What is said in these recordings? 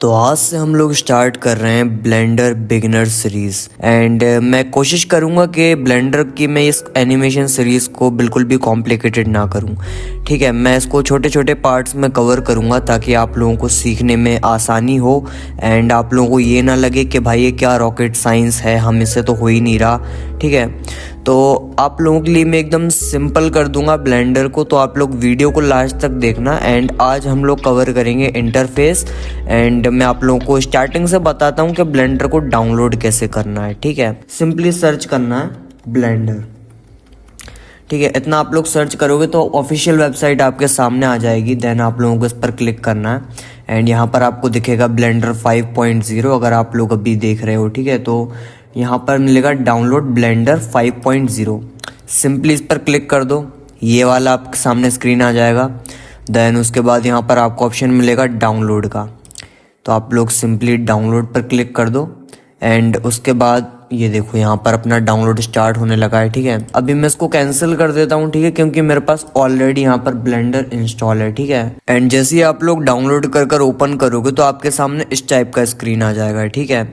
तो आज से हम लोग स्टार्ट कर रहे हैं ब्लेंडर बिगिनर सीरीज़ एंड मैं कोशिश करूंगा कि ब्लेंडर की मैं इस एनिमेशन सीरीज़ को बिल्कुल भी कॉम्प्लिकेटेड ना करूं। ठीक है, मैं इसको छोटे छोटे पार्ट्स में कवर करूंगा ताकि आप लोगों को सीखने में आसानी हो एंड आप लोगों को ये ना लगे कि भाई ये क्या रॉकेट साइंस है, हम इससे तो हो ही नहीं रहा। ठीक है, तो आप लोगों के लिए मैं एकदम सिंपल कर दूंगा ब्लेंडर को, तो आप लोग वीडियो को लास्ट तक देखना। एंड आज हम लोग कवर करेंगे इंटरफेस एंड मैं आप लोगों को स्टार्टिंग से बताता हूँ कि ब्लेंडर को डाउनलोड कैसे करना है। ठीक है, सिंपली सर्च करना है ब्लेंडर। ठीक है, इतना आप लोग सर्च करोगे तो ऑफिशियल वेबसाइट आपके सामने आ जाएगी। देन आप लोगों को इस पर क्लिक करना है एंड यहाँ पर आपको दिखेगा ब्लेंडर 5.0 अगर आप लोग अभी देख रहे हो। ठीक है, तो यहाँ पर मिलेगा डाउनलोड ब्लेंडर 5.0। सिंपली इस पर क्लिक कर दो, ये वाला आपके सामने स्क्रीन आ जाएगा। देन उसके बाद यहाँ पर आपको ऑप्शन मिलेगा डाउनलोड का, तो आप लोग सिंपली डाउनलोड पर क्लिक कर दो एंड उसके बाद ये देखो यहाँ पर अपना डाउनलोड स्टार्ट होने लगा है। ठीक है, अभी मैं इसको कैंसिल कर देता हूँ। ठीक है, क्योंकि मेरे पास ऑलरेडी यहाँ पर ब्लेंडर इंस्टॉल है। ठीक है, एंड जैसे ही आप लोग डाउनलोड कर ओपन करोगे तो आपके सामने इस टाइप का स्क्रीन आ जाएगा। ठीक है,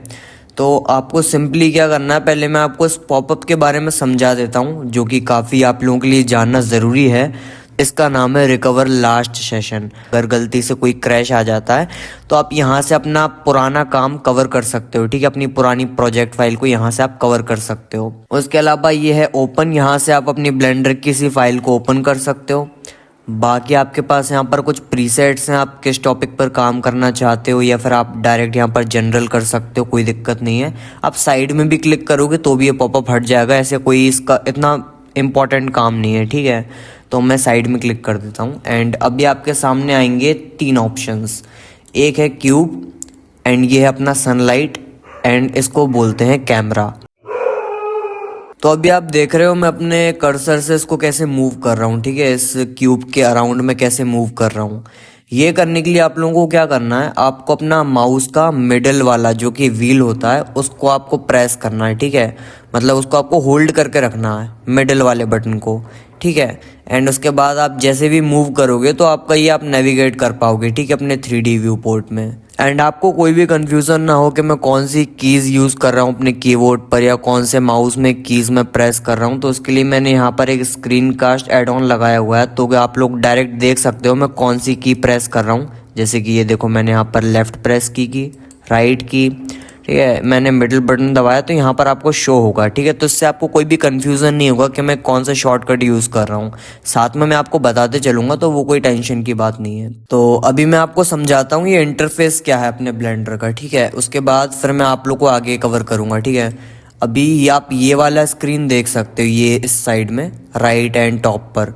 तो आपको सिंपली क्या करना है, पहले मैं आपको इस पॉपअप के बारे में समझा देता हूँ जो कि काफ़ी आप लोगों के लिए जानना ज़रूरी है। इसका नाम है रिकवर लास्ट सेशन। अगर गलती से कोई क्रैश आ जाता है तो आप यहाँ से अपना पुराना काम कवर कर सकते हो। ठीक है, अपनी पुरानी प्रोजेक्ट फाइल को यहाँ से आप कवर कर सकते हो। उसके अलावा ये है ओपन, यहाँ से आप अपनी ब्लेंडर की किसी फाइल को ओपन कर सकते हो। बाकी आपके पास यहाँ पर कुछ प्रीसेट्स हैं, आप किस टॉपिक पर काम करना चाहते हो या फिर आप डायरेक्ट यहाँ पर जनरल कर सकते हो, कोई दिक्कत नहीं है। आप साइड में भी क्लिक करोगे तो भी ये पॉपअप हट जाएगा, ऐसे कोई इसका इतना इम्पॉर्टेंट काम नहीं है। ठीक है, तो मैं साइड में क्लिक कर देता हूँ एंड अभी आपके सामने आएंगे तीन ऑप्शंस। एक है क्यूब एंड ये है अपना सनलाइट एंड इसको बोलते हैं कैमरा। तो अभी आप देख रहे हो मैं अपने कर्सर से इसको कैसे मूव कर रहा हूँ। ठीक है, इस क्यूब के अराउंड में कैसे मूव कर रहा हूँ। ये करने के लिए आप लोगों को क्या करना है, आपको अपना माउस का मिडल वाला जो कि व्हील होता है उसको आपको प्रेस करना है। ठीक है, मतलब उसको आपको होल्ड करके रखना है, मिडल वाले बटन को। ठीक है, एंड उसके बाद आप जैसे भी मूव करोगे तो आपका ये आप नेविगेट कर पाओगे। ठीक है, अपने 3D व्यू पोर्ट में। एंड आपको कोई भी कंफ्यूजन ना हो कि मैं कौन सी कीज़ यूज़ कर रहा हूँ अपने कीबोर्ड पर या कौन से माउस में कीज़ में प्रेस कर रहा हूँ, तो उसके लिए मैंने यहाँ पर एक स्क्रीन कास्ट एड ऑन लगाया हुआ है, तो आप लोग डायरेक्ट देख सकते हो मैं कौन सी की प्रेस कर रहा हूँ। जैसे कि ये देखो, मैंने यहाँ पर लेफ़्ट प्रेस की राइट की। ठीक है, मैंने मिडिल बटन दबाया तो यहाँ पर आपको शो होगा। ठीक है, तो इससे आपको कोई भी कंफ्यूजन नहीं होगा कि मैं कौन सा शॉर्टकट यूज़ कर रहा हूँ। साथ में मैं आपको बताते चलूँगा, तो वो कोई टेंशन की बात नहीं है। तो अभी मैं आपको समझाता हूँ ये इंटरफेस क्या है अपने ब्लेंडर का। ठीक है, उसके बाद फिर मैं आप लोग को आगे कवर करूँगा। ठीक है, अभी आप ये वाला स्क्रीन देख सकते हो, ये इस साइड में राइट एंड टॉप पर,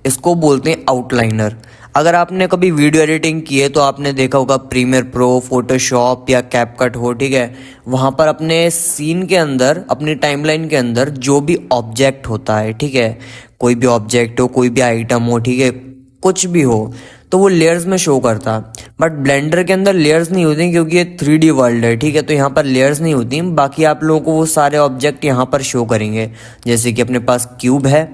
इसको बोलते हैं आउटलाइनर। अगर आपने कभी वीडियो एडिटिंग की है तो आपने देखा होगा प्रीमियर प्रो, फोटोशॉप या कैपकट हो। ठीक है, वहाँ पर अपने सीन के अंदर, अपनी टाइमलाइन के अंदर जो भी ऑब्जेक्ट होता है, ठीक है, कोई भी ऑब्जेक्ट हो, कोई भी आइटम हो, ठीक है, कुछ भी हो, तो वो लेयर्स में शो करता। बट ब्लेंडर के अंदर लेयर्स नहीं होती क्योंकि ये 3D वर्ल्ड है। ठीक है, तो यहाँ पर लेयर्स नहीं होती। बाकी आप लोगों को वो सारे ऑब्जेक्ट यहाँ पर शो करेंगे। जैसे कि अपने पास क्यूब है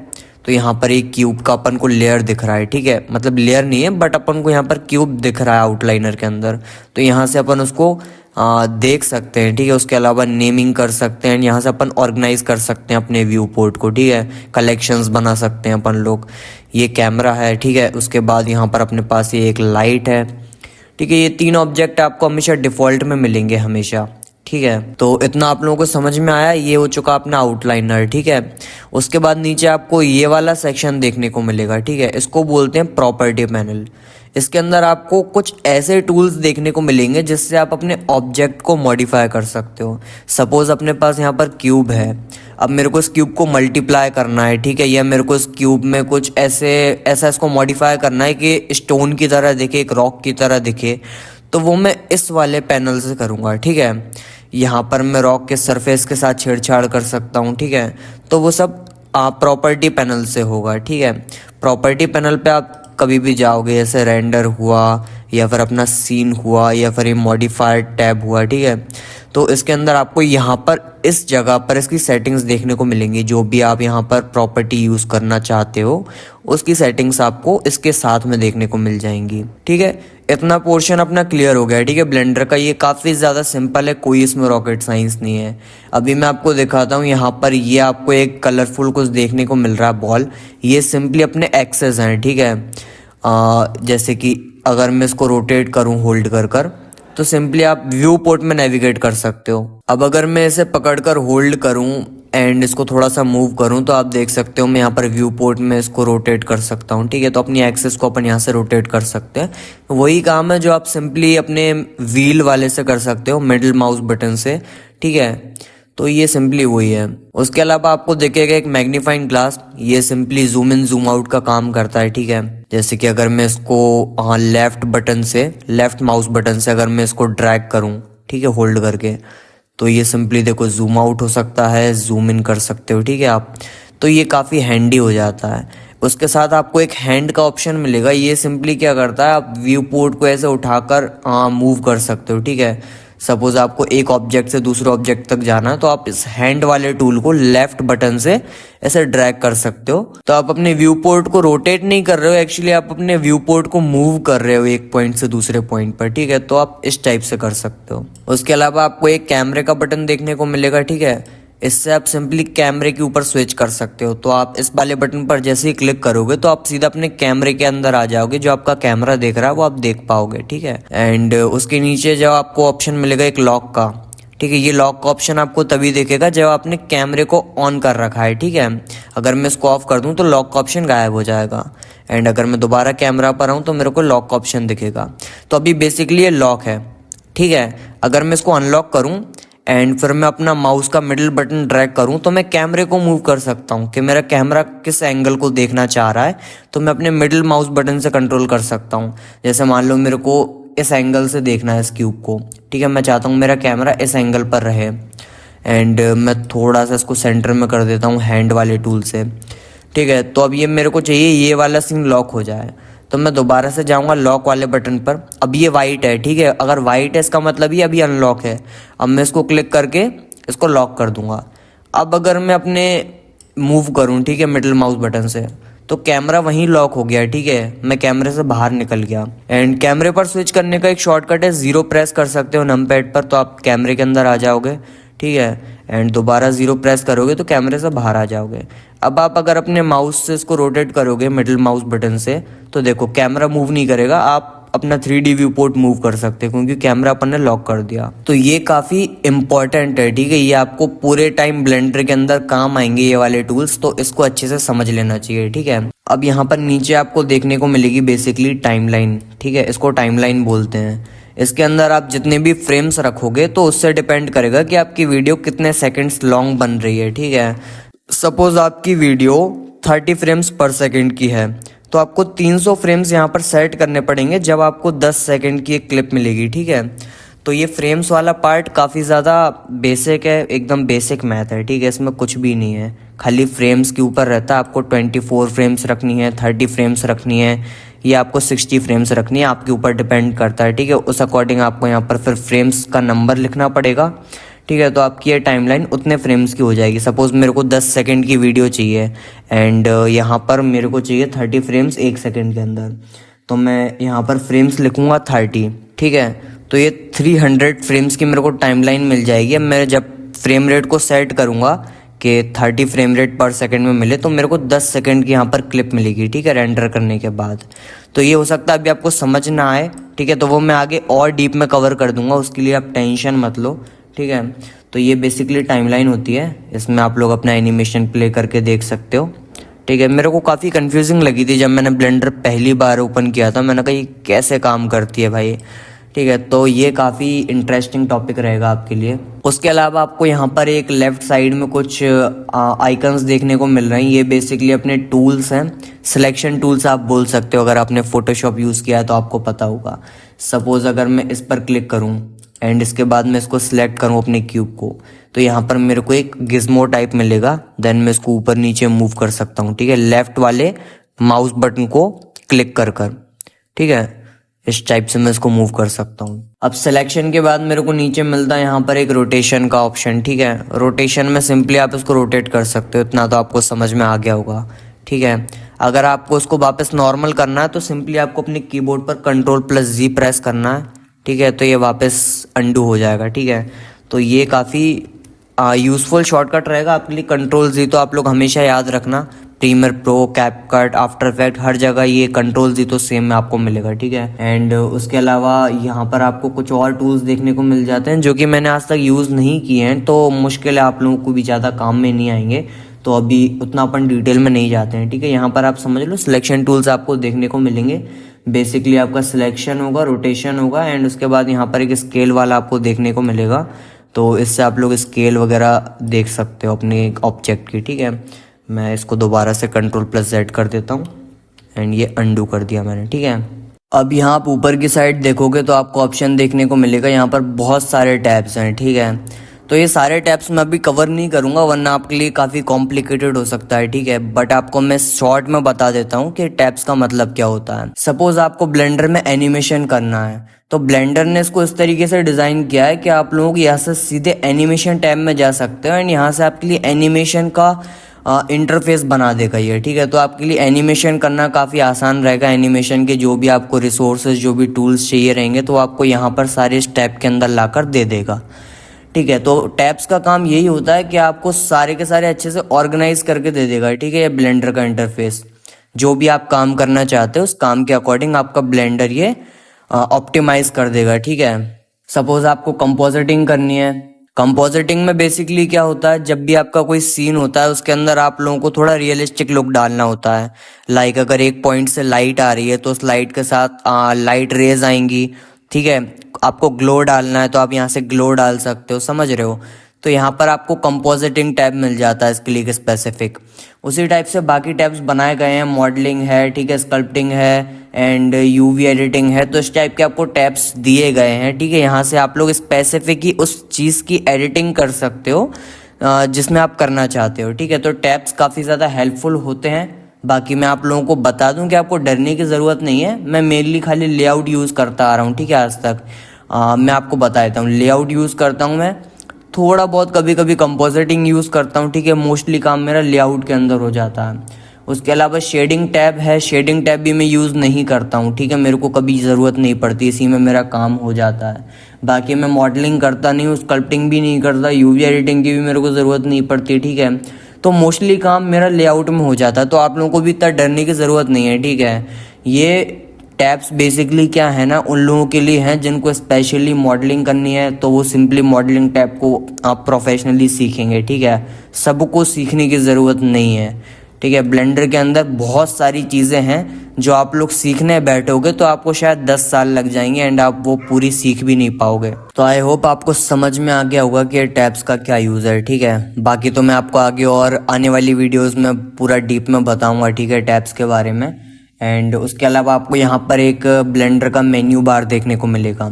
तो यहाँ पर एक क्यूब का अपन को लेयर दिख रहा है। ठीक है, मतलब लेयर नहीं है बट अपन को यहाँ पर क्यूब दिख रहा है आउटलाइनर के अंदर, तो यहाँ से अपन उसको देख सकते हैं। ठीक है, उसके अलावा नेमिंग कर सकते हैं, यहाँ से अपन ऑर्गेनाइज कर सकते हैं अपने व्यू पोर्ट को। ठीक है, कलेक्शंस बना सकते हैं अपन लोग। ये कैमरा है। ठीक है, उसके बाद यहाँ पर अपने पास ये एक लाइट है। ठीक है, ये तीन ऑब्जेक्ट आपको हमेशा डिफ़ॉल्ट में मिलेंगे हमेशा। ठीक है, तो इतना आप लोगों को समझ में आया। ये हो चुका अपना आउटलाइनर। ठीक है, उसके बाद नीचे आपको ये वाला सेक्शन देखने को मिलेगा। ठीक है, इसको बोलते हैं प्रॉपर्टी पैनल। इसके अंदर आपको कुछ ऐसे टूल्स देखने को मिलेंगे जिससे आप अपने ऑब्जेक्ट को मॉडिफाई कर सकते हो। सपोज अपने पास यहाँ पर क्यूब है, अब मेरे को इस क्यूब को मल्टीप्लाई करना है। ठीक है, या मेरे को इस क्यूब में कुछ ऐसा इसको मॉडिफाई करना है कि स्टोन की तरह दिखे, एक रॉक की तरह दिखे, तो वो मैं इस वाले पैनल से करूँगा। ठीक है, यहाँ पर मैं रॉक के सरफेस के साथ छेड़छाड़ कर सकता हूँ। ठीक है, तो वो सब प्रॉपर्टी पैनल से होगा। ठीक है, प्रॉपर्टी पैनल पे आप कभी भी जाओगे, जैसे रेंडर हुआ या फिर अपना सीन हुआ या फिर ये मॉडिफायर टैब हुआ। ठीक है, तो इसके अंदर आपको यहाँ पर इस जगह पर इसकी सेटिंग्स देखने को मिलेंगी। जो भी आप यहाँ पर प्रॉपर्टी यूज़ करना चाहते हो उसकी सेटिंग्स आपको इसके साथ में देखने को मिल जाएंगी। ठीक है, इतना पोर्शन अपना क्लियर हो गया। ठीक है, ब्लेंडर का ये काफ़ी ज़्यादा सिंपल है, कोई इसमें रॉकेट साइंस नहीं है। अभी मैं आपको दिखाता हूँ, यहाँ पर ये आपको एक कलरफुल कुछ देखने को मिल रहा है बॉल, ये सिंपली अपने एक्सेस हैं। ठीक है, जैसे कि अगर मैं इसको रोटेट करूँ होल्ड कर तो सिंपली आप व्यू पोर्ट में नेविगेट कर सकते हो। अब अगर मैं इसे पकड़कर होल्ड करूं एंड इसको थोड़ा सा मूव करूं तो आप देख सकते हो मैं यहाँ पर व्यू पोर्ट में इसको रोटेट कर सकता हूं। ठीक है, तो अपनी एक्सेस को अपन यहाँ से रोटेट कर सकते हैं। वही काम है जो आप सिंपली अपने व्हील वाले से कर सकते हो, मिडिल माउस बटन से। ठीक है, तो ये सिंपली वही है। उसके अलावा आपको दिखेगा एक मैग्नीफाइंग ग्लास, ये simply zoom in zoom out का काम करता है। ठीक है, जैसे कि अगर मैं इसको लेफ्ट बटन से, लेफ्ट माउस बटन से अगर मैं इसको ड्रैग करूं, ठीक है, होल्ड करके, तो ये सिंपली देखो जूम आउट हो सकता है, जूम इन कर सकते हो। ठीक है आप, तो ये काफ़ी हैंडी हो जाता है। उसके साथ आपको एक हैंड का ऑप्शन मिलेगा, ये सिंपली क्या करता है, आप व्यू पोर्ट को ऐसे उठाकर मूव कर सकते हो। ठीक है, सपोज आपको एक ऑब्जेक्ट से दूसरे ऑब्जेक्ट तक जाना है तो आप इस हैंड वाले टूल को लेफ्ट बटन से ऐसे ड्रैग कर सकते हो। तो आप अपने व्यू पोर्ट को रोटेट नहीं कर रहे हो, एक्चुअली आप अपने व्यू पोर्ट को मूव कर रहे हो एक पॉइंट से दूसरे पॉइंट पर। ठीक है, तो आप इस टाइप से कर सकते हो। उसके अलावा आपको एक कैमरे का बटन देखने को मिलेगा। ठीक है, इससे आप सिंपली कैमरे के ऊपर स्विच कर सकते हो। तो आप इस वाले बटन पर जैसे ही क्लिक करोगे तो आप सीधा अपने कैमरे के अंदर आ जाओगे, जो आपका कैमरा देख रहा है वो आप देख पाओगे। ठीक है, एंड उसके नीचे जब आपको ऑप्शन मिलेगा एक लॉक का, ठीक है, ये लॉक का ऑप्शन आपको तभी दिखेगा जब आपने कैमरे को ऑन कर रखा है। ठीक है, अगर मैं इसको ऑफ कर दूं तो लॉक का ऑप्शन गायब हो जाएगा, एंड अगर मैं दोबारा कैमरा पर आऊँ तो मेरे को लॉक का ऑप्शन दिखेगा। तो अभी बेसिकली ये लॉक है। ठीक है, अगर मैं इसको अनलॉक करूँ एंड फिर मैं अपना माउस का मिडिल बटन ड्रैग करूं तो मैं कैमरे को मूव कर सकता हूं कि मेरा कैमरा किस एंगल को देखना चाह रहा है, तो मैं अपने मिडिल माउस बटन से कंट्रोल कर सकता हूं। जैसे मान लो मेरे को इस एंगल से देखना है इस क्यूब को। ठीक है, मैं चाहता हूं मेरा कैमरा इस एंगल पर रहे, एंड मैं थोड़ा सा इसको सेंटर में कर देता हूँ हैंड वाले टूल से। ठीक है, तो अब ये मेरे को चाहिए ये वाला सीन लॉक हो जाए, तो मैं दोबारा से जाऊंगा लॉक वाले बटन पर। अब ये वाइट है। ठीक है, अगर वाइट है इसका मतलब ये अभी अनलॉक है। अब मैं इसको क्लिक करके इसको लॉक कर दूंगा। अब अगर मैं अपने मूव करूं, ठीक है, मिडिल माउस बटन से, तो कैमरा वहीं लॉक हो गया। ठीक है, मैं कैमरे से बाहर निकल गया। एंड कैमरे पर स्विच करने का एक शॉर्टकट है, 0 प्रेस कर सकते हो नमपैड पर, तो आप कैमरे के अंदर आ जाओगे। ठीक है, एंड दोबारा 0 प्रेस करोगे तो कैमरे से बाहर आ जाओगे। अब आप अगर अपने माउस से इसको रोटेट करोगे मिडिल माउस बटन से, तो देखो कैमरा मूव नहीं करेगा, आप अपना 3D व्यू पोर्ट मूव कर सकते हैं क्योंकि कैमरा अपन ने लॉक कर दिया। तो ये काफ़ी इंपॉर्टेंट है। ठीक है, ये आपको पूरे टाइम ब्लेंडर के अंदर काम आएंगे ये वाले टूल्स, तो इसको अच्छे से समझ लेना चाहिए। ठीक है, अब यहाँ पर नीचे आपको देखने को मिलेगी बेसिकली टाइमलाइन। ठीक है, इसको टाइमलाइन बोलते हैं। इसके अंदर आप जितने भी फ्रेम्स रखोगे तो उससे डिपेंड करेगा कि आपकी वीडियो कितने सेकंड्स लॉन्ग बन रही है। ठीक है, सपोज आपकी वीडियो 30 फ्रेम्स पर सेकंड की है तो आपको 300 फ्रेम्स यहाँ पर सेट करने पड़ेंगे जब आपको 10 सेकंड की एक क्लिप मिलेगी। ठीक है, तो ये फ्रेम्स वाला पार्ट काफ़ी ज़्यादा बेसिक है, एकदम बेसिक मैथ है। ठीक है, इसमें कुछ भी नहीं है, खाली फ्रेम्स के ऊपर रहता है। आपको 24 फ्रेम्स रखनी है, 30 फ्रेम्स रखनी है, या आपको 60 फ्रेम्स रखनी है, आपके ऊपर डिपेंड करता है। ठीक है, उस अकॉर्डिंग आपको यहाँ पर फिर फ्रेम्स का नंबर लिखना पड़ेगा। ठीक है, तो आपकी ये टाइमलाइन उतने फ्रेम्स की हो जाएगी। सपोज मेरे को 10 सेकंड की वीडियो चाहिए एंड यहाँ पर मेरे को चाहिए 30 फ्रेम्स 1 सेकंड के अंदर, तो मैं यहाँ पर फ्रेम्स लिखूँगा 30। ठीक है, तो ये 300 फ्रेम्स की मेरे को टाइमलाइन मिल जाएगी। अब मैं जब फ्रेम रेट को सेट करूँगा कि 30 फ्रेम रेट पर सेकंड में मिले तो मेरे को 10 सेकंड की यहाँ पर क्लिप मिलेगी। ठीक है, रेंडर करने के बाद। तो ये हो सकता है अभी आपको समझ ना आए। ठीक है, तो वो मैं आगे और डीप में कवर कर दूंगा, उसके लिए आप टेंशन मत लो। ठीक है, तो ये बेसिकली टाइमलाइन होती है, इसमें आप लोग अपना एनिमेशन प्ले करके देख सकते हो। ठीक है, मेरे को काफ़ी कंफ्यूजिंग लगी थी जब मैंने ब्लेंडर पहली बार ओपन किया था, मैंने कहा ये कैसे काम करती है भाई। ठीक है, तो ये काफ़ी इंटरेस्टिंग टॉपिक रहेगा आपके लिए। उसके अलावा आपको यहाँ पर एक लेफ्ट साइड में कुछ आइकन्स देखने को मिल रहे हैं, ये बेसिकली अपने टूल्स हैं, सिलेक्शन टूल्स आप बोल सकते हो। अगर आपने फोटोशॉप यूज़ किया है तो आपको पता होगा। सपोज अगर मैं इस पर क्लिक करूँ एंड इसके बाद मैं इसको सिलेक्ट करूँ अपने क्यूब को, तो यहाँ पर मेरे को एक गिज्मो टाइप मिलेगा, देन मैं इसको ऊपर नीचे मूव कर सकता हूँ। ठीक है, लेफ्ट वाले माउस बटन को क्लिक कर कर। ठीक है, इस टाइप से मैं इसको मूव कर सकता हूँ। अब सिलेक्शन के बाद मेरे को नीचे मिलता है यहाँ पर एक रोटेशन का ऑप्शन, ठीक है। रोटेशन में सिंपली आप इसको रोटेट कर सकते हो, इतना तो आपको समझ में आ गया होगा, ठीक है। अगर आपको उसको वापस नॉर्मल करना है तो सिंपली आपको अपने कीबोर्ड पर Ctrl+Z प्रेस करना है, ठीक है। तो ये वापस अंडू हो जाएगा, ठीक है। तो ये काफ़ी यूज़फुल शॉर्टकट रहेगा आपके लिए। Ctrl+Z तो आप लोग हमेशा याद रखना, premier pro, CapCut, after effect, हर जगह ये Ctrl+Z तो सेम में आपको मिलेगा, ठीक है। एंड उसके अलावा यहाँ पर आपको कुछ और टूल्स देखने को मिल जाते हैं जो कि मैंने आज तक यूज़ नहीं किए हैं, तो मुश्किल है आप लोगों को भी ज़्यादा काम में नहीं आएंगे, तो अभी उतना अपन डिटेल में नहीं जाते हैं, ठीक है। यहाँ पर आप समझ लो सिलेक्शन टूल्स आपको देखने को मिलेंगे। बेसिकली आपका सिलेक्शन होगा, रोटेशन होगा, एंड उसके बाद यहाँ पर एक स्केल वाला आपको देखने को मिलेगा, तो इससे आप लोग स्केल वगैरह देख सकते हो अपने ऑब्जेक्ट की, ठीक है। मैं इसको दोबारा से Ctrl+Z कर देता हूँ एंड ये अंडू कर दिया मैंने, ठीक है। अब यहाँ आप ऊपर की साइड देखोगे तो आपको ऑप्शन देखने को मिलेगा, यहाँ पर बहुत सारे टैब्स हैं, ठीक है। तो ये सारे टैब्स मैं अभी कवर नहीं करूँगा वरना आपके लिए काफ़ी कॉम्प्लिकेटेड हो सकता है, ठीक है। बट आपको मैं शॉर्ट में बता देता हूँ कि टैब्स का मतलब क्या होता है। सपोज आपको ब्लेंडर में एनिमेशन करना है, तो ब्लेंडर ने इसको इस तरीके से डिज़ाइन किया है कि आप लोग यहाँ से सीधे एनिमेशन टैब में जा सकते हो एंड यहाँ से आपके लिए एनिमेशन का इंटरफेस बना देगा ये, ठीक है। तो आपके लिए एनिमेशन करना काफ़ी आसान रहेगा। एनिमेशन के जो भी आपको रिसोर्सेज, जो भी टूल्स चाहिए रहेंगे, तो आपको यहाँ पर सारे इस टैब के अंदर लाकर दे देगा, ठीक है। तो टैब्स का काम यही होता है कि आपको सारे के सारे अच्छे से ऑर्गेनाइज करके दे देगा, ठीक है। ये ब्लेंडर का इंटरफेस, जो भी आप काम करना चाहते हो उस काम के अकॉर्डिंग आपका ब्लेंडर ये ऑप्टिमाइज कर देगा, ठीक है। सपोज आपको कंपोजिटिंग करनी है, कंपोजिटिंग में बेसिकली क्या होता है, जब भी आपका कोई सीन होता है उसके अंदर आप लोगों को थोड़ा रियलिस्टिक लुक डालना होता है। लाइक अगर एक पॉइंट से लाइट आ रही है तो उस लाइट के साथ लाइट रेज आएंगी, ठीक है। आपको ग्लो डालना है तो आप यहाँ से ग्लो डाल सकते हो, समझ रहे हो। तो यहाँ पर आपको कंपोजिटिंग टैब मिल जाता है इसके लिए स्पेसिफिक। उसी टाइप से बाकी टैब्स बनाए गए हैं, मॉडलिंग है, ठीक है, स्कल्पटिंग है एंड यूवी एडिटिंग है। तो इस टाइप के आपको टैब्स दिए गए हैं, ठीक है। यहाँ से आप लोग स्पेसिफिक ही उस चीज़ की एडिटिंग कर सकते हो जिसमें आप करना चाहते हो, ठीक है। तो टैब्स काफ़ी ज़्यादा हेल्पफुल होते हैं। बाकी मैं आप लोगों को बता दूं कि आपको डरने की ज़रूरत नहीं है। मैं मेनली खाली लेआउट यूज़ करता आ रहा हूँ, ठीक है। आज तक मैं आपको बता देता हूँ, लेआउट यूज़ करता हूँ मैं, थोड़ा बहुत कभी कभी कंपोजिटिंग यूज़ करता हूँ, ठीक है। मोस्टली काम मेरा लेआउट के अंदर हो जाता है। उसके अलावा शेडिंग टैब है, शेडिंग टैब भी मैं यूज़ नहीं करता हूँ, ठीक है। मेरे को कभी ज़रूरत नहीं पड़ती, इसी में मेरा काम हो जाता है। बाकी मैं मॉडलिंग करता नहीं हूँ, स्कल्पटिंग भी नहीं करता, यूवी एडिटिंग की भी मेरे को ज़रूरत नहीं पड़ती, ठीक है। तो मोस्टली काम मेरा लेआउट में हो जाता है, तो आप लोगों को भी इतना डरने की ज़रूरत नहीं है, ठीक है। ये टैब्स बेसिकली क्या है ना, उन लोगों के लिए हैं जिनको स्पेशली मॉडलिंग करनी है, तो वो सिंपली मॉडलिंग टैब को आप प्रोफेशनली सीखेंगे, ठीक है। सबको सीखने की ज़रूरत नहीं है, ठीक है। ब्लेंडर के अंदर बहुत सारी चीज़ें हैं जो आप लोग सीखने बैठोगे तो आपको शायद 10 साल लग जाएंगे एंड आप वो पूरी सीख भी नहीं पाओगे। तो आई होप आपको समझ में आ गया होगा कि टैब्स का क्या यूज़ है, ठीक है। बाकी तो मैं आपको आगे और आने वाली वीडियोज़ में पूरा डीप में बताऊँगा, ठीक है, टैब्स के बारे में। एंड उसके अलावा आपको यहाँ पर एक ब्लेंडर का मेन्यू बार देखने को मिलेगा,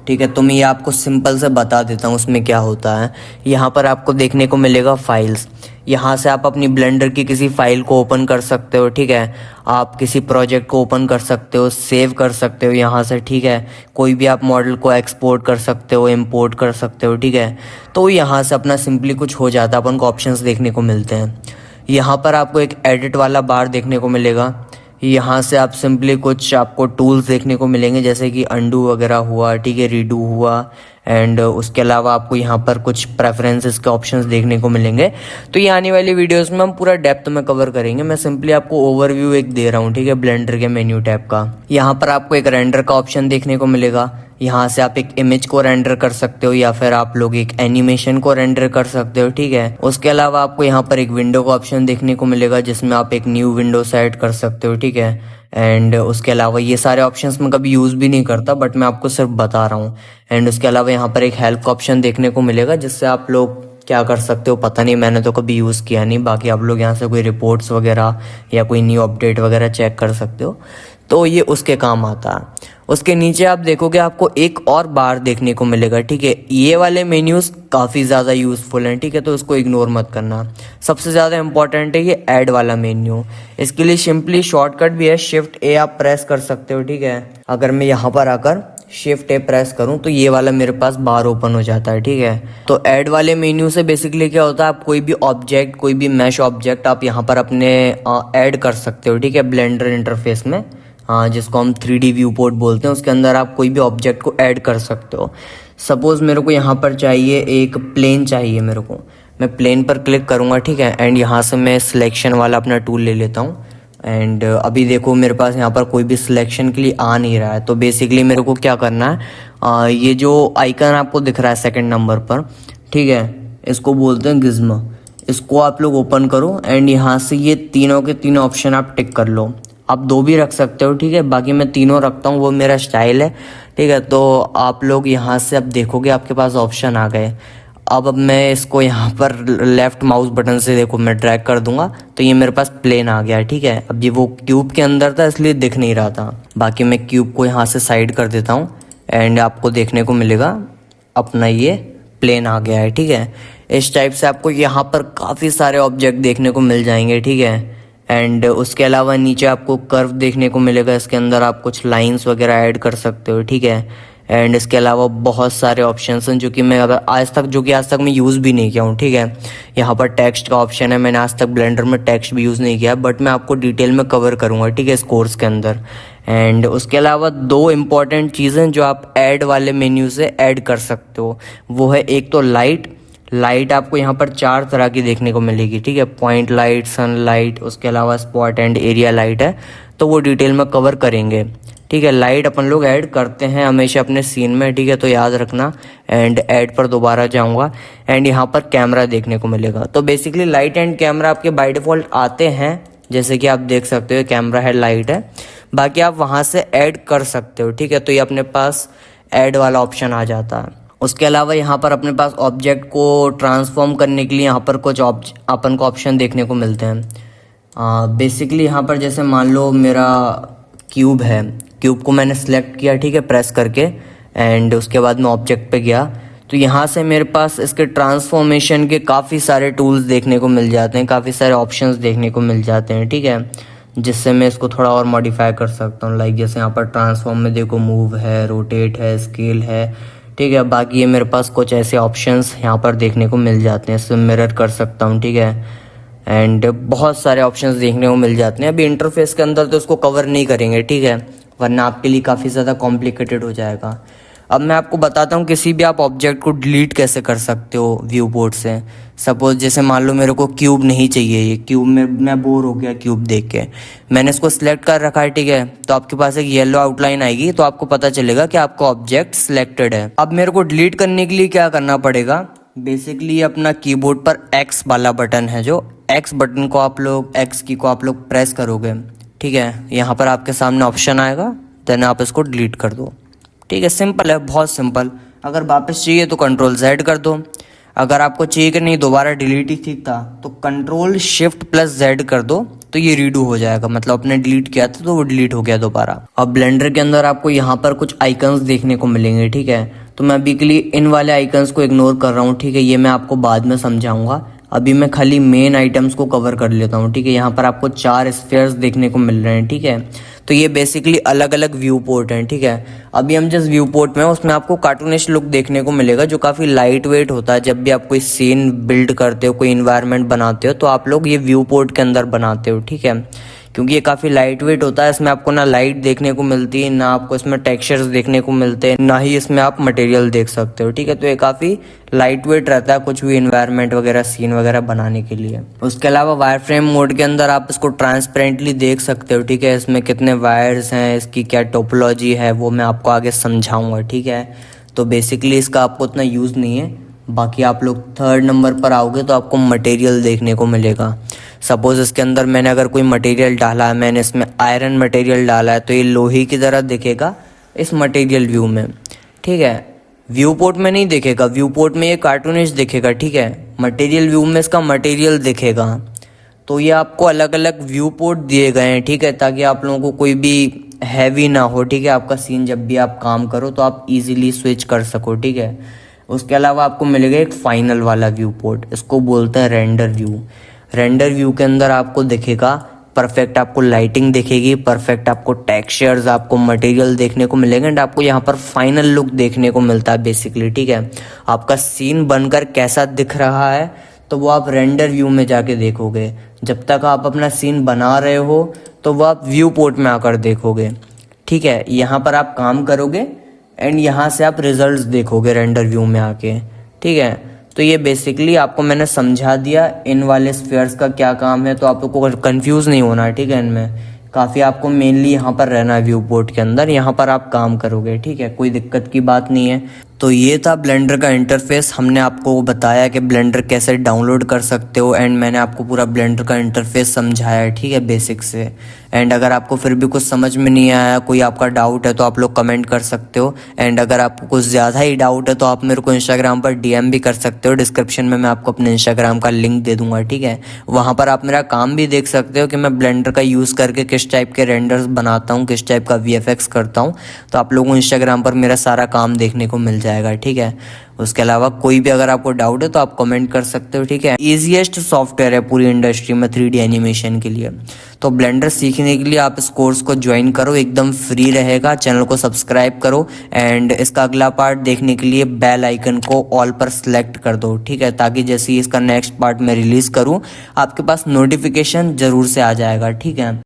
ठीक है। तो मैं ये आपको सिंपल से बता देता हूँ उसमें क्या होता है। यहाँ पर आपको देखने को मिलेगा फाइल्स, यहाँ से आप अपनी ब्लेंडर की किसी फाइल को ओपन कर सकते हो, ठीक है। आप किसी प्रोजेक्ट को ओपन कर सकते हो, सेव कर सकते हो यहाँ से, ठीक है। कोई भी आप मॉडल को एक्सपोर्ट कर सकते हो, इंपोर्ट कर सकते हो, ठीक है। तो यहाँ से अपना सिंपली कुछ हो जाता है, अपन को ऑप्शंस देखने को मिलते हैं। यहाँ पर आपको एक एडिट वाला बार देखने को मिलेगा, यहाँ से आप सिंपली कुछ आपको टूल्स देखने को मिलेंगे जैसे कि अंडू वगैरह हुआ, ठीक है, रीडू हुआ एंड उसके अलावा आपको यहाँ पर कुछ प्रेफरेंसेस के ऑप्शंस देखने को मिलेंगे। तो ये आने वाली वीडियोस में हम पूरा डेप्थ में कवर करेंगे। मैं सिंपली आपको ओवरव्यू एक दे रहा हूँ, ठीक है, ब्लेंडर के मेन्यू टैब का। यहाँ पर आपको एक रेंडर का ऑप्शन देखने को मिलेगा, यहाँ से आप एक इमेज को रेंडर कर सकते हो या फिर आप लोग एक एनिमेशन को रेंडर कर सकते हो, ठीक है। उसके अलावा आपको यहाँ पर एक विंडो का ऑप्शन देखने को मिलेगा जिसमें आप एक न्यू विंडो सेट कर सकते हो, ठीक है। एंड उसके अलावा ये सारे ऑप्शंस मैं कभी यूज़ भी नहीं करता बट मैं आपको सिर्फ बता रहा हूँ। एंड उसके अलावा यहाँ पर एक हेल्प का ऑप्शन देखने को मिलेगा जिससे आप लोग क्या कर सकते हो पता नहीं, मैंने तो कभी यूज़ किया नहीं। बाकी आप लोग यहाँ से कोई रिपोर्ट्स वगैरह या कोई न्यू अपडेट वगैरह चेक कर सकते हो। तो ये उसके काम आता है। उसके नीचे आप देखोगे आपको एक और बार देखने को मिलेगा, ठीक है। ये वाले मेन्यूज़ काफ़ी ज़्यादा यूज़फुल हैं, ठीक है, तो इसको इग्नोर मत करना। सबसे ज़्यादा इंपॉर्टेंट है ये ऐड वाला मेन्यू। इसके लिए सिंपली शॉर्टकट भी है, शिफ्ट ए आप प्रेस कर सकते हो, ठीक है। अगर मैं यहाँ पर आकर शिफ्ट ए प्रेस करूँ तो ये वाला मेरे पास बार ओपन हो जाता है, ठीक है। तो ऐड वाले मेन्यू से बेसिकली क्या होता है, आप कोई भी ऑब्जेक्ट, कोई भी मैश ऑब्जेक्ट आप यहाँ पर अपने ऐड कर सकते हो, ठीक है, ब्लेंडर इंटरफेस में, हाँ, जिसको हम 3D व्यू पोर्ट बोलते हैं। उसके अंदर आप कोई भी ऑब्जेक्ट को ऐड कर सकते हो। सपोज़ मेरे को यहाँ पर चाहिए एक प्लेन चाहिए मेरे को, मैं प्लेन पर क्लिक करूँगा, ठीक है, एंड यहाँ से मैं सिलेक्शन वाला अपना टूल ले लेता हूँ। एंड अभी देखो मेरे पास यहाँ पर कोई भी सिलेक्शन के लिए आ नहीं रहा है। तो बेसिकली मेरे को क्या करना है, ये जो आइकन आपको दिख रहा है सेकंड नंबर पर, ठीक है, इसको बोलते हैं गिज़्म। इसको आप लोग ओपन करो एंड यहाँ से ये तीनों के तीनों ऑप्शन आप टिक कर लो। आप दो भी रख सकते हो, ठीक है, बाकी मैं तीनों रखता हूँ, वो मेरा स्टाइल है, ठीक है। तो आप लोग यहाँ से अब देखोगे आपके पास ऑप्शन आ गए। अब मैं इसको यहाँ पर लेफ़्ट माउस बटन से देखो मैं ड्रैग कर दूंगा तो ये मेरे पास प्लेन आ गया है, ठीक है। अब ये वो क्यूब के अंदर था इसलिए दिख नहीं रहा था। बाकी मैं क्यूब को यहाँ से साइड कर देता हूँ एंड आपको देखने को मिलेगा अपना ये प्लेन आ गया है, ठीक है। इस टाइप से आपको यहाँ पर काफ़ी सारे ऑब्जेक्ट देखने को मिल जाएंगे, ठीक है। एंड उसके अलावा नीचे आपको कर्व देखने को मिलेगा, इसके अंदर आप कुछ लाइंस वगैरह ऐड कर सकते हो, ठीक है। एंड इसके अलावा बहुत सारे ऑप्शंस हैं जो कि मैं आज तक मैं यूज़ भी नहीं किया हूँ, ठीक है। यहाँ पर टेक्स्ट का ऑप्शन है, मैंने आज तक ब्लेंडर में टेक्स्ट भी यूज़ नहीं किया, बट मैं आपको डिटेल में कवर करूँगा, ठीक है, इस कोर्स के अंदर। एंड उसके अलावा दो इम्पॉर्टेंट चीज़ें जो आप ऐड वाले मेन्यू से ऐड कर सकते हो, वो है एक तो लाइट आपको यहाँ पर 4 तरह की देखने को मिलेगी, ठीक है। पॉइंट लाइट, सन लाइट, उसके अलावा स्पॉट एंड एरिया लाइट है, तो वो डिटेल में कवर करेंगे, ठीक है। लाइट अपन लोग ऐड करते हैं हमेशा अपने सीन में, ठीक है, तो याद रखना। एंड ऐड पर दोबारा जाऊंगा एंड यहाँ पर कैमरा देखने को मिलेगा। तो बेसिकली लाइट एंड कैमरा आपके बाय डिफ़ॉल्ट आते हैं, जैसे कि आप देख सकते हो कैमरा है, लाइट है, बाकी आप वहाँ से ऐड कर सकते हो, ठीक है। तो ये अपने पास ऐड वाला ऑप्शन आ जाता है। उसके अलावा यहाँ पर अपने पास ऑब्जेक्ट को ट्रांसफॉर्म करने के लिए यहाँ पर कुछ अपन को ऑप्शन देखने को मिलते हैं। बेसिकली यहाँ पर जैसे मान लो मेरा क्यूब है, क्यूब को मैंने सेलेक्ट किया, ठीक है, प्रेस करके, एंड उसके बाद मैं ऑब्जेक्ट पे गया तो यहाँ से मेरे पास इसके ट्रांसफॉर्मेशन के काफ़ी सारे टूल्स देखने को मिल जाते हैं, काफ़ी सारे ऑप्शंस देखने को मिल जाते हैं, ठीक है, जिससे मैं इसको थोड़ा और मॉडिफाई कर सकता हूँ। लाइक जैसे यहाँ पर ट्रांसफॉर्म में देखो मूव है, रोटेट है, स्केल है, ठीक है। बाकी ये मेरे पास कुछ ऐसे ऑप्शंस यहाँ पर देखने को मिल जाते हैं, इससे मिरर कर सकता हूँ, ठीक है। एंड बहुत सारे ऑप्शंस देखने को मिल जाते हैं। अभी इंटरफेस के अंदर तो इसको कवर नहीं करेंगे, ठीक है, वरना आपके लिए काफ़ी ज़्यादा कॉम्प्लिकेटेड हो जाएगा। अब मैं आपको बताता हूँ किसी भी आप ऑब्जेक्ट को डिलीट कैसे कर सकते हो व्यू पोर्ट से। सपोज जैसे मान लो मेरे को क्यूब नहीं चाहिए, ये क्यूब में मैं बोर हो गया क्यूब देख के, मैंने इसको सिलेक्ट कर रखा है, ठीक है। तो आपके पास एक येलो आउटलाइन आएगी, तो आपको पता चलेगा कि आपका ऑब्जेक्ट सिलेक्टेड है। अब मेरे को डिलीट करने के लिए क्या करना पड़ेगा, बेसिकली अपना कीबोर्ड पर एक्स वाला बटन है, जो एक्स बटन को आप लोग, एक्स की को आप लोग प्रेस करोगे, ठीक है, यहाँ पर आपके सामने ऑप्शन आएगा, देन आप इसको डिलीट कर दो, ठीक है। सिंपल है, बहुत सिंपल। अगर वापस चाहिए तो कंट्रोल Z कर दो, अगर आपको चाहिए कि नहीं दोबारा डिलीट ही ठीक था तो कंट्रोल शिफ्ट प्लस Z कर दो, तो ये रीडू हो जाएगा, मतलब आपने डिलीट किया था तो वो डिलीट हो गया दोबारा। अब ब्लेंडर के अंदर आपको यहाँ पर कुछ आइकन्स देखने को मिलेंगे, ठीक है। तो मैं अभी के लिए इन वाले आइकन्स को इग्नोर कर रहा हूँ, ठीक है, ये मैं आपको बाद में समझाऊंगा। अभी मैं खाली मेन आइटम्स को कवर कर लेता हूँ, ठीक है। यहाँ पर आपको 4 स्फीयर्स देखने को मिल रहे हैं, ठीक है। तो ये बेसिकली अलग अलग व्यू पोर्ट हैं, ठीक है। अभी हम जिस व्यू पोर्ट में हैं उसमें आपको कार्टूनिश लुक देखने को मिलेगा, जो काफ़ी लाइट वेट होता है। जब भी आप कोई सीन बिल्ड करते हो, कोई इन्वायरमेंट बनाते हो, तो आप लोग ये व्यू पोर्ट के अंदर बनाते हो, ठीक है, क्योंकि ये काफ़ी लाइट वेट होता है। इसमें आपको ना लाइट देखने को मिलती है, ना आपको इसमें टेक्सचर्स देखने को मिलते हैं, ना ही इसमें आप मटेरियल देख सकते हो, ठीक है। तो ये काफ़ी लाइट वेट रहता है कुछ भी इन्वायरमेंट वगैरह, सीन वगैरह बनाने के लिए। उसके अलावा वायर फ्रेम मोड के अंदर आप इसको ट्रांसपेरेंटली देख सकते हो, ठीक है। इसमें कितने वायर्स हैं, इसकी क्या टोपोलॉजी है, वो मैं आपको आगे समझाऊंगा, ठीक है। तो बेसिकली इसका आपको उतना यूज़ नहीं है। बाकी आप लोग 3rd नंबर पर आओगे तो आपको मटेरियल देखने को मिलेगा। सपोज इसके अंदर मैंने अगर कोई मटेरियल डाला है, मैंने इसमें आयरन मटेरियल डाला है, तो ये लोहे की तरह दिखेगा इस मटेरियल व्यू में, ठीक है। व्यू पोर्ट में नहीं दिखेगा, व्यू पोर्ट में ये कार्टूनिश दिखेगा, ठीक है। मटेरियल व्यू में इसका मटेरियल दिखेगा। तो ये आपको अलग अलग व्यू पोर्ट दिए गए हैं, ठीक है, ताकि आप लोगों को कोई भी हैवी ना हो, ठीक है। आपका सीन जब भी आप काम करो तो आप इजीली स्विच कर सको, ठीक है। उसके अलावा आपको मिलेगा एक फाइनल वाला व्यू पोर्ट, इसको बोलते हैं रेंडर व्यू। रेंडर व्यू के अंदर आपको दिखेगा परफेक्ट, आपको लाइटिंग दिखेगी, परफेक्ट आपको टेक्सचर्स, आपको मटेरियल देखने को मिलेंगे एंड आपको यहाँ पर फाइनल लुक देखने को मिलता है बेसिकली, ठीक है। आपका सीन बनकर कैसा दिख रहा है तो वो आप रेंडर व्यू में जाके देखोगे। जब तक आप अपना सीन बना रहे हो तो वो आप व्यू पोर्ट में आकर देखोगे, ठीक है। यहाँ पर आप काम करोगे एंड यहाँ से आप रिजल्ट्स देखोगे रेंडर व्यू में आके, ठीक है। तो ये बेसिकली आपको मैंने समझा दिया इन वाले स्फीयर्स का क्या काम है, तो आप लोग को कंफ्यूज नहीं होना, ठीक है। इनमें काफ़ी आपको मेनली यहाँ पर रहना है व्यू पोर्ट के अंदर, यहाँ पर आप काम करोगे, ठीक है, कोई दिक्कत की बात नहीं है। तो ये था ब्लेंडर का इंटरफेस। हमने आपको बताया कि ब्लेंडर कैसे डाउनलोड कर सकते हो एंड मैंने आपको पूरा ब्लेंडर का इंटरफेस समझाया है, ठीक है, बेसिक से। एंड अगर आपको फिर भी कुछ समझ में नहीं आया, कोई आपका डाउट है तो आप लोग कमेंट कर सकते हो। एंड अगर आपको कुछ ज़्यादा ही डाउट है तो आप मेरे को इंस्टाग्राम पर डीएम भी कर सकते हो। डिस्क्रिप्शन में मैं आपको अपने इंस्टाग्राम का लिंक दे दूंगा, ठीक है। वहाँ पर आप मेरा काम भी देख सकते हो कि मैं ब्लेंडर का यूज़ करके किस टाइप के रेंडर्स बनाता हूँ, किस टाइप का वीएफएक्स करता हूँ। तो आप लोगों को इंस्टाग्राम पर मेरा सारा काम देखने को मिल जाएगा, ठीक है। उसके अलावा कोई भी अगर आपको डाउट है तो आप कमेंट कर सकते हो, ठीक है। ईजीएस्ट सॉफ्टवेयर है पूरी इंडस्ट्री में 3D एनिमेशन के लिए। तो ब्लेंडर सीखने के लिए आप इस कोर्स को ज्वाइन करो, एकदम फ्री रहेगा। चैनल को सब्सक्राइब करो एंड इसका अगला पार्ट देखने के लिए बेल आइकन को ऑल पर सेलेक्ट कर दो, ठीक है, ताकि जैसे ही इसका नेक्स्ट पार्ट मैं रिलीज़ करूँ आपके पास नोटिफिकेशन ज़रूर से आ जाएगा, ठीक है।